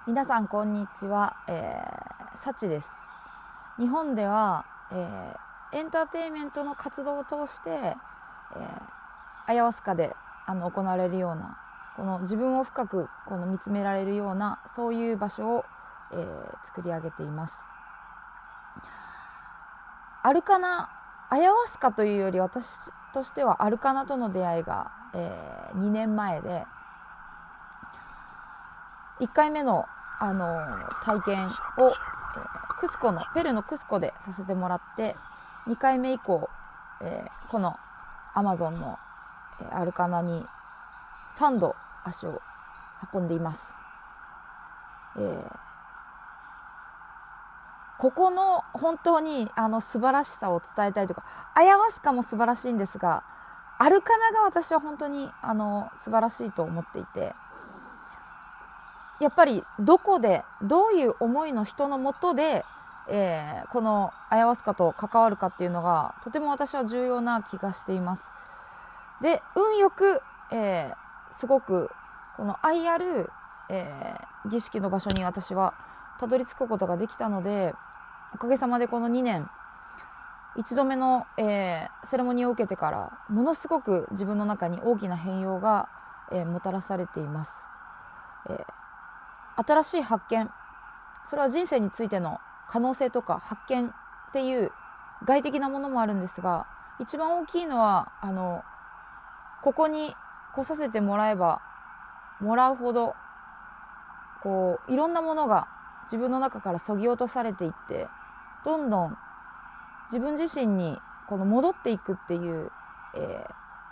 皆さんこんにちは、サチです。日本では、エンターテインメントの活動を通して、アヤワスカで行われるようなこの自分を深く見つめられるようなそういう場所を、作り上げています。アルカナ、アヤワスカというより私としてはアルカナとの出会いが、2年前で、1回目の、体験を、クスコのペルーのクスコでさせてもらって、2回目以降、このアマゾンの、アルカナに3度足を運んでいます。ここの本当に素晴らしさを伝えたいとか、アヤワスカも素晴らしいんですが、アルカナが私は本当に素晴らしいと思っていて、やっぱりどこでどういう思いの人のもとで、このアヤワスカと関わるかっていうのがとても私は重要な気がしています。で、運よく、すごくこの愛ある、儀式の場所に私はたどり着くことができたので、おかげさまでこの2年1度目の、セレモニーを受けてからものすごく自分の中に大きな変容が、もたらされています。新しい発見、それは人生についての可能性とか発見っていう外的なものもあるんですが、一番大きいのはここに来させてもらえばもらうほどいろんなものが自分の中から削ぎ落とされていって、どんどん自分自身に戻っていくっていう、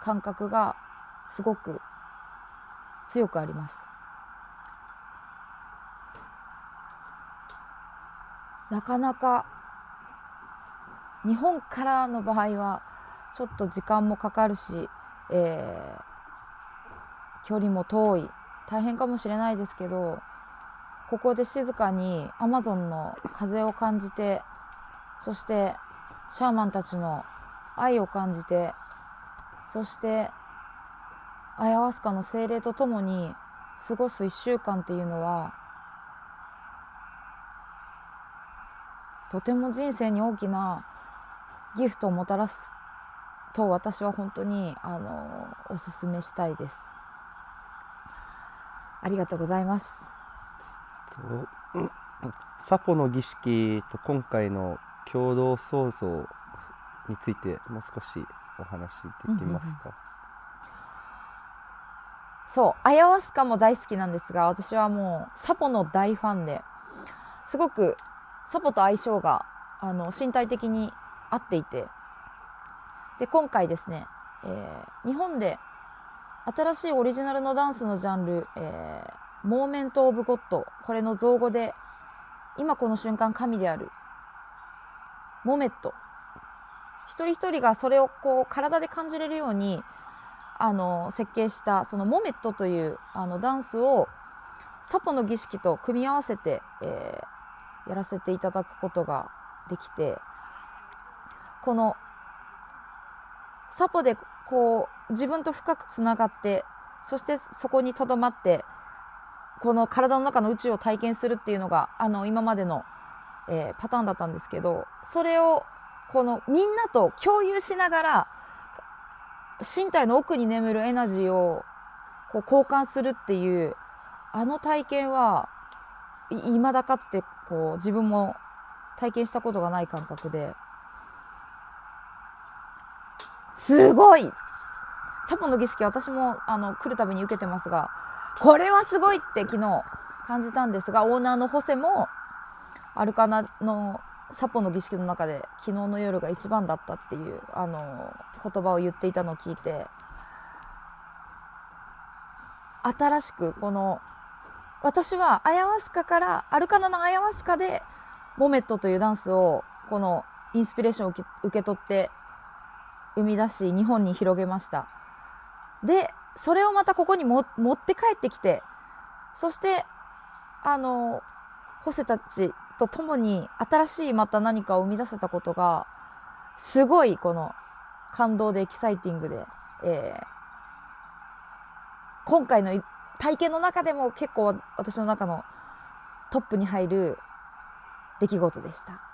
感覚がすごく強くあります。なかなか日本からの場合はちょっと時間もかかるし、距離も遠い、大変かもしれないですけど、ここで静かにアマゾンの風を感じて、そしてシャーマンたちの愛を感じて、そしてアヤワスカの精霊とともに過ごす1週間っていうのは、とても人生に大きなギフトをもたらすと私は本当にお勧めしたいです。ありがとうございます。サポの儀式と今回の共同創造についてもう少しお話できますか？そう、アヤワスカも大好きなんですが、私はもうサポの大ファンで、すごくサポと相性が身体的に合っていて、で今回ですね、日本で新しいオリジナルのダンスのジャンル、モーメント・オブ・ゴッド、これの造語で今この瞬間神であるモメット、一人一人がそれを体で感じれるように設計したそのモメットというダンスをサポの儀式と組み合わせて、やらせていただくことができて、このサポで自分と深くつながって、そしてそこにとどまってこの体の中の宇宙を体験するっていうのが今までの、パターンだったんですけど、それをみんなと共有しながら身体の奥に眠るエナジーを交換するっていう体験は未だかつて自分も体験したことがない感覚で、すごいサポの儀式、私も来るたびに受けてますが、これはすごいって昨日感じたんですが、オーナーのホセもアルカナのサポの儀式の中で昨日の夜が一番だったっていう言葉を言っていたのを聞いて、新しく私はアヤワスカからアルカナのアヤワスカでモメットというダンスをインスピレーションを受け取って生み出し日本に広げました。でそれをまたここに持って帰ってきて、そしてホセたちと共に新しいまた何かを生み出せたことがすごい感動でエキサイティングで、今回の体験の中でも結構私の中のトップに入る出来事でした。